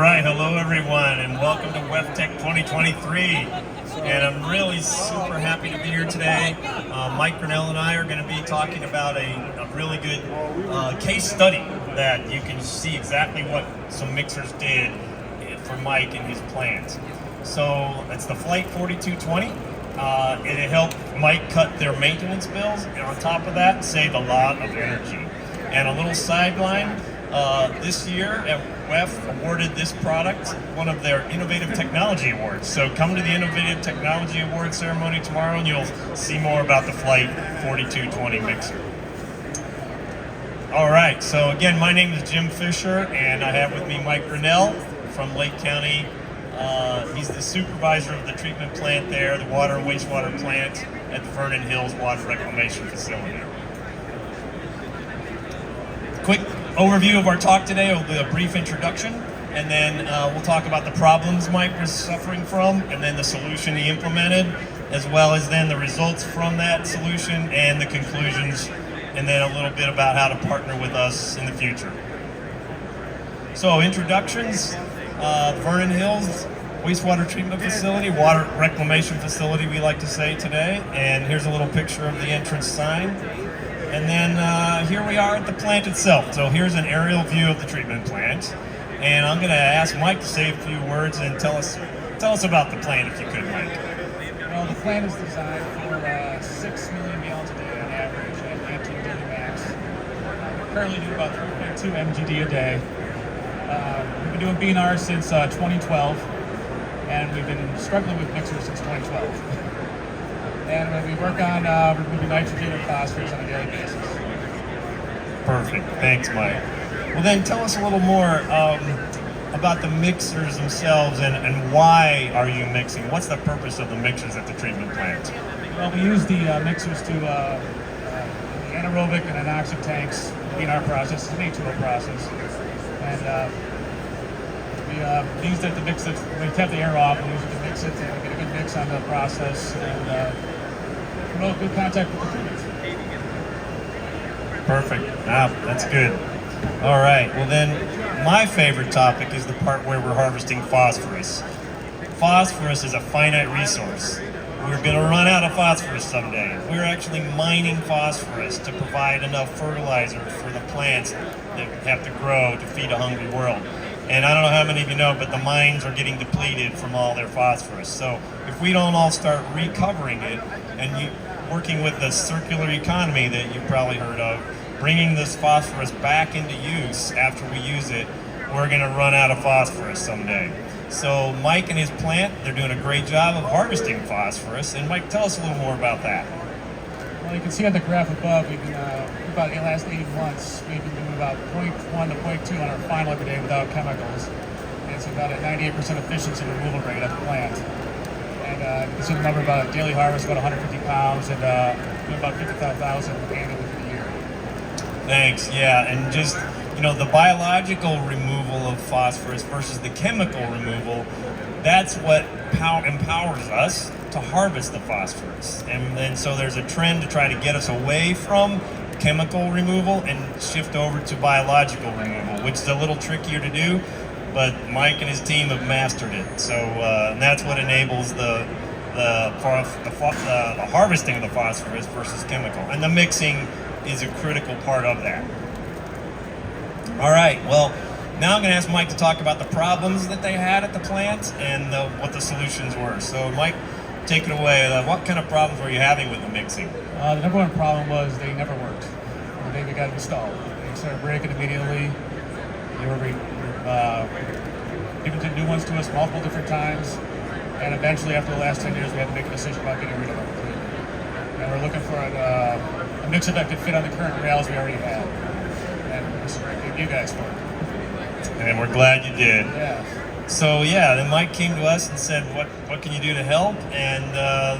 Right, hello everyone, and welcome to WEFTEC 2023. And I'm really super happy to be here today. Mike Grinnell and I are going to be talking about a really good case study that you can see exactly what some mixers did for Mike and his plant. So it's the Flygt 4220. It helped Mike cut their maintenance bills, and on top of that, saved a lot of energy. And a little sideline, this year at WEF awarded this product one of their Innovative Technology Awards. So come to the Innovative Technology Award ceremony tomorrow and you'll see more about the Flygt 4220 mixer. All right, so again, my name is Jim Fisher and I have with me Mike Grinnell from Lake County. He's the supervisor of the treatment plant there, the water and wastewater plant at the Vernon Hills Water Reclamation Facility. Quick overview of our talk today will be a brief introduction, and then we'll talk about the problems Mike was suffering from, and then the solution he implemented, as well as then the results from that solution and the conclusions, and then a little bit about how to partner with us in the future. So introductions, Vernon Hills Wastewater Treatment Facility, Water Reclamation Facility we like to say today, and here's a little picture of the entrance sign. And then here we are at the plant itself. So here's an aerial view of the treatment plant. And I'm going to ask Mike to say a few words and tell us about the plant, if you could, Mike. Well, the plant is designed for 6 million gallons a day on average at 18 daily max. We currently do about 3.2 MGD a day. We've been doing BNR since 2012, and we've been struggling with mixers since 2012. And we work on removing nitrogen and phosphorus on a daily basis. Perfect. Thanks, Mike. Well, then tell us a little more about the mixers themselves and why are you mixing? What's the purpose of the mixers at the treatment plant? Well, we use the mixers to anaerobic and anoxic tanks in our process. It's an A2O process. And we use it to mix it. We tap the air off, we use it to mix it, and we get a good mix on the process. And promote good contact with the treatment. Perfect. That's good. All right. Well, then, my favorite topic is the part where we're harvesting phosphorus. Phosphorus is a finite resource. We're going to run out of phosphorus someday. We're actually mining phosphorus to provide enough fertilizer for the plants that have to grow to feed a hungry world. And I don't know how many of you know, but the mines are getting depleted from all their phosphorus. So if we don't all start recovering it and working with the circular economy that you've probably heard of, bringing this phosphorus back into use after we use it, we're going to run out of phosphorus someday. So Mike and his plant, they're doing a great job of harvesting phosphorus. And Mike, tell us a little more about that. Well, you can see on the graph above, we've been, about the last 8 months, we've been doing about 0.1 to 0.2 on our final every day without chemicals. And it's about a 98% efficiency removal rate at the plant. And you can see the number about daily harvest, about 150 pounds, and about 55,000 annually for the year. Thanks, yeah, and just, the biological removal of phosphorus versus the chemical removal, that's what empowers us to harvest the phosphorus. And then so there's a trend to try to get us away from chemical removal and shift over to biological removal, which is a little trickier to do, but Mike and his team have mastered it. So and that's what enables the harvesting of the phosphorus versus chemical. And the mixing is a critical part of that. All right, well, now I'm going to ask Mike to talk about the problems that they had at the plant and what the solutions were. So Mike, take it away. What kind of problems were you having with the mixing? The number one problem was they never worked. The day we got installed, they started breaking immediately. They were given new ones to us multiple different times, and eventually, after the last 10 years, we had to make a decision about getting rid of them completely. And we're looking for a mixer that could fit on the current rails we already had. And this is great. Thank you guys for it. And we're glad you did. Yeah. So yeah, then Mike came to us and said, what can you do to help? And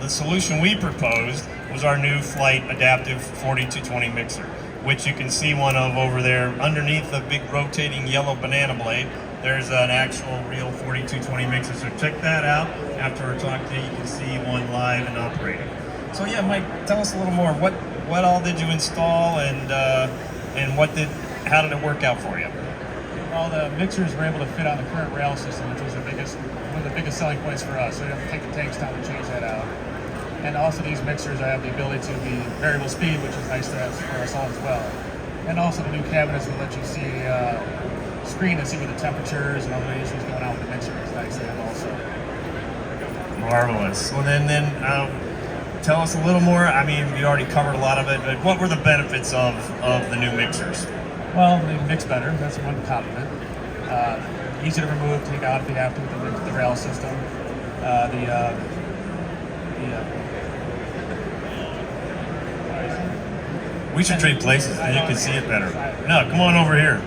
the solution we proposed was our new Flygt Adaptive 4220 mixer, which you can see one of over there underneath the big rotating yellow banana blade. There's an actual real 4220 mixer, so check that out. After our talk today, you can see one live and operating. So yeah, Mike, tell us a little more. What all did you install, and how did it work out for you? All the mixers were able to fit on the current rail system, which was one of the biggest selling points for us. So you don't have to take the tanks down to change that out. And also these mixers have the ability to be variable speed, which is nice to have for us all as well. And also the new cabinets will let you see screen and see what the temperatures and other issues going on with the mixer is nice to have also. Marvelous. Well, then tell us a little more. I mean, you already covered a lot of it, but what were the benefits of the new mixers? Well, they mix better. That's one compliment. Easy to remove, take out if you have to with the rail system. We should trade places, and you can see it better. No, come on over here.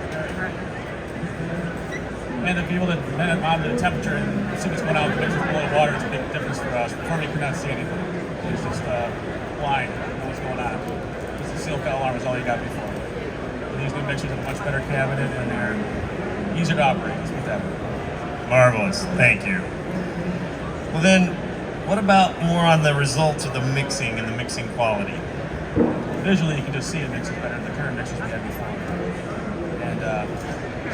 And to be able to monitor the temperature and see what's going on with the mixer below the water is a big difference for us. Before we could not see anything. It was just blind, know what's going on. Just the seal bell alarm is all you got before. And these new mixers have a much better cabinet and they're easier to operate. Let's put that. Marvelous, thank you. Well then, what about more on the results of the mixing and the mixing quality? Visually, you can just see the mixers better than the current mixers we had before.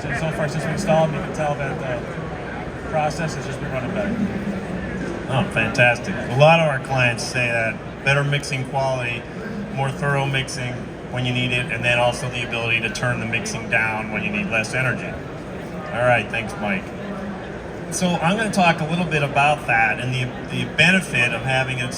And so far since we installed them, you can tell that the process has just been running better. Oh, fantastic. A lot of our clients say that better mixing quality, more thorough mixing when you need it, and then also the ability to turn the mixing down when you need less energy. All right, thanks, Mike. So I'm going to talk a little bit about that and the benefit of having a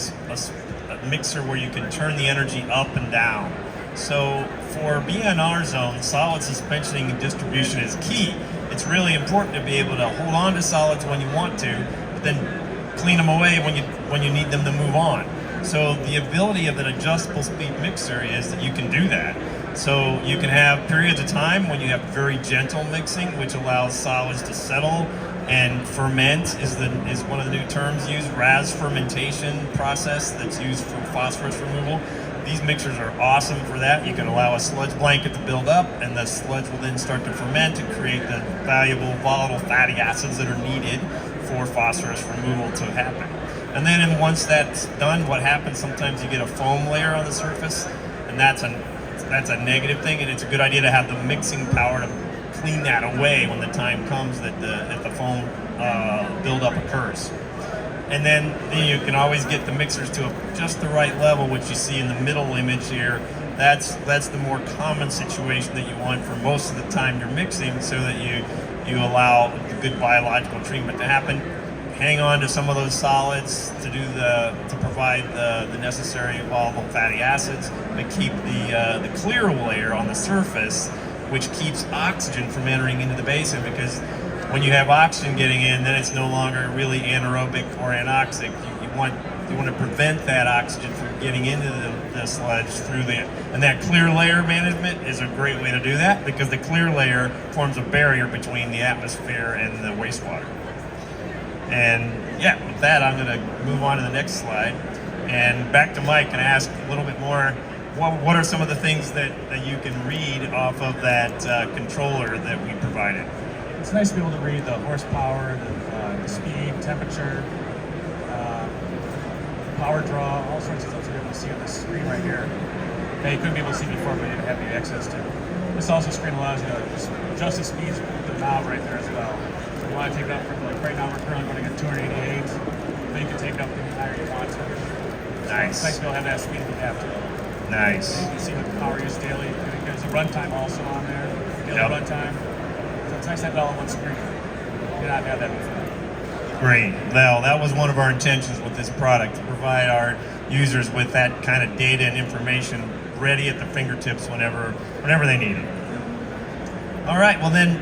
mixer where you can turn the energy up and down. So for BNR zone, solid suspensioning and distribution is key. It's really important to be able to hold on to solids when you want to, but then clean them away when you need them to move on. So the ability of an adjustable speed mixer is that you can do that. So you can have periods of time when you have very gentle mixing, which allows solids to settle, and ferment is one of the new terms used, RAS fermentation process that's used for phosphorus removal. These mixers are awesome for that. You can allow a sludge blanket to build up, and the sludge will then start to ferment and create the valuable volatile fatty acids that are needed for phosphorus removal to happen. And then once that's done, what happens, sometimes you get a foam layer on the surface, and that's a negative thing, and it's a good idea to have the mixing power to clean that away when the time comes that the foam buildup occurs. And then you can always get the mixers to just the right level, which you see in the middle image here. That's the more common situation that you want for most of the time you're mixing, so that you allow the good biological treatment to happen. Hang on to some of those solids to provide the necessary volatile fatty acids, but keep the clear layer on the surface, which keeps oxygen from entering into the basin, because when you have oxygen getting in, then it's no longer really anaerobic or anoxic. You want to prevent that oxygen from getting into the sludge and that clear layer management is a great way to do that, because the clear layer forms a barrier between the atmosphere and the wastewater. And yeah, with that, I'm going to move on to the next slide and back to Mike and ask a little bit more. What are some of the things that you can read off of that controller that we provided? It's nice to be able to read the horsepower, the speed, temperature, power draw, all sorts of stuff to be able to see on this screen right here that you couldn't be able to see before, but you didn't have any access to. This also screen allows you to just adjust the speeds with the knob right there as well. So if you want to take it up from, like right now we're currently running at 288, but you can take it up any higher you want to. Nice. It's nice to be able to have that speed if you have to. Nice. You can see what the power use daily. There's a runtime also on there, daily runtime. So it's nice to have it all on one screen. You did not have that before. Great. Well, that was one of our intentions with this product, to provide our users with that kind of data and information ready at the fingertips whenever they need it. All right, well then,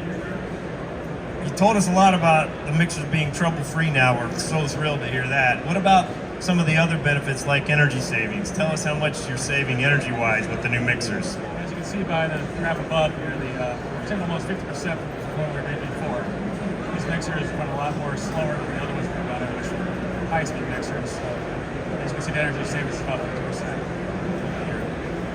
you told us a lot about the mixers being trouble-free now. We're so thrilled to hear that. What about some of the other benefits like energy savings? Tell us how much you're saving energy-wise with the new mixers. As you can see by the graph above here, we're saving almost 50% from what we were doing before. These mixers run a lot more slower than the other ones we're running, which were high-speed mixers. So as you can see, the energy savings is about 50%.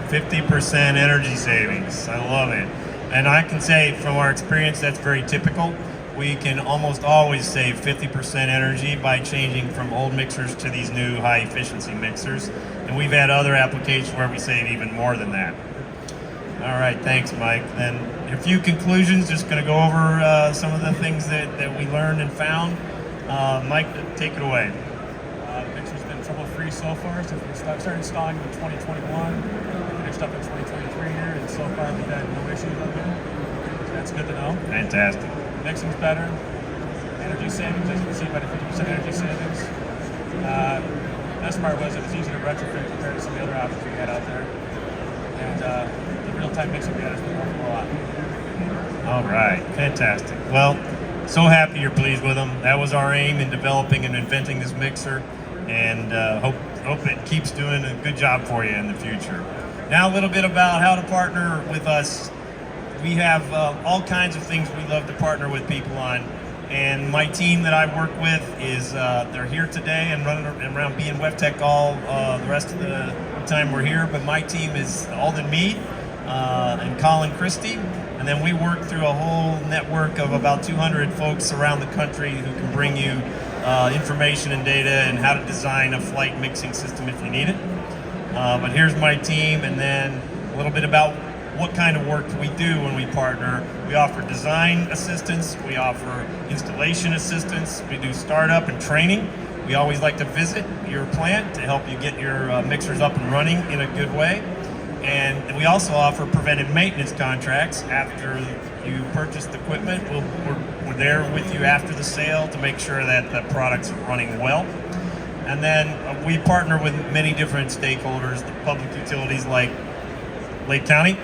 50% energy savings. I love it. And I can say from our experience, that's very typical. We can almost always save 50% energy by changing from old mixers to these new high efficiency mixers. And we've had other applications where we save even more than that. All right, thanks, Mike. Then a few conclusions, just going to go over some of the things that we learned and found. Mike, take it away. The mixer's been trouble-free so far since we started installing in 2021, finished up in 2023 here, and so far we've had no issues with it. So that's good to know. Fantastic. The mixing's better. Energy savings, as you can see, about a 50% energy savings. Best part was it was easy to retrofit compared to some of the other options we had out there. And the real-time mixing we had has been working a lot. All right, fantastic. Well, so happy you're pleased with them. That was our aim in developing and inventing this mixer, and hope it keeps doing a good job for you in the future. Now a little bit about how to partner with us. We have all kinds of things we love to partner with people on, and my team that I work with is they're here today and running around being WEFTEC all the rest of the time we're here, but my team is Alden Mead and Colin Christie. And then we work through a whole network of about 200 folks around the country who can bring you information and data and how to design a Flygt mixing system if you need it. But here's my team, and then a little bit about what kind of work we do when we partner. We offer design assistance, we offer installation assistance, we do startup and training. We always like to visit your plant to help you get your mixers up and running in a good way. And we also offer preventive maintenance contracts after you purchase the equipment. We're there with you after the sale to make sure that the product's running well. And then we partner with many different stakeholders, the public utilities like Lake County,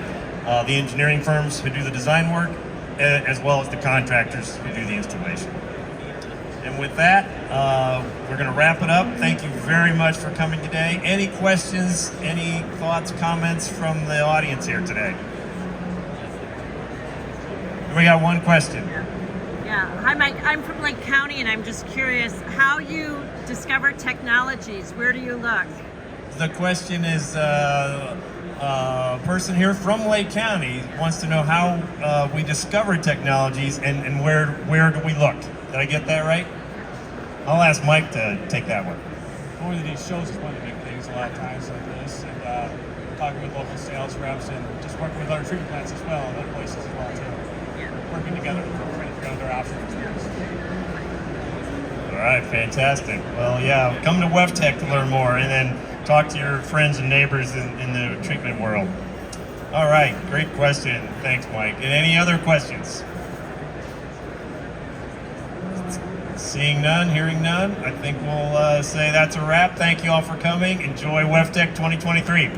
the engineering firms who do the design work, as well as the contractors who do the installation. And with that, we're going to wrap it up. Thank you very much for coming today. Any questions, any thoughts, comments from the audience here today? We got one question. Yeah. Hi, Mike. I'm from Lake County, and I'm just curious how you discover technologies. Where do you look? The question is, a person here from Lake County wants to know how we discover technologies and where do we look. Did I get that right? I'll ask Mike to take that one. Going to these shows is one of the big things a lot of times like this, and talking with local sales reps and just working with other treatment plants as well, and other places as well too. Working together to try to figure out their options. All right, fantastic. Well, yeah, come to WEFTEC to learn more, and then talk to your friends and neighbors in the treatment world. All right, great question. Thanks, Mike. And any other questions? Seeing none, hearing none, I think we'll say that's a wrap. Thank you all for coming. Enjoy WEFTEC 2023.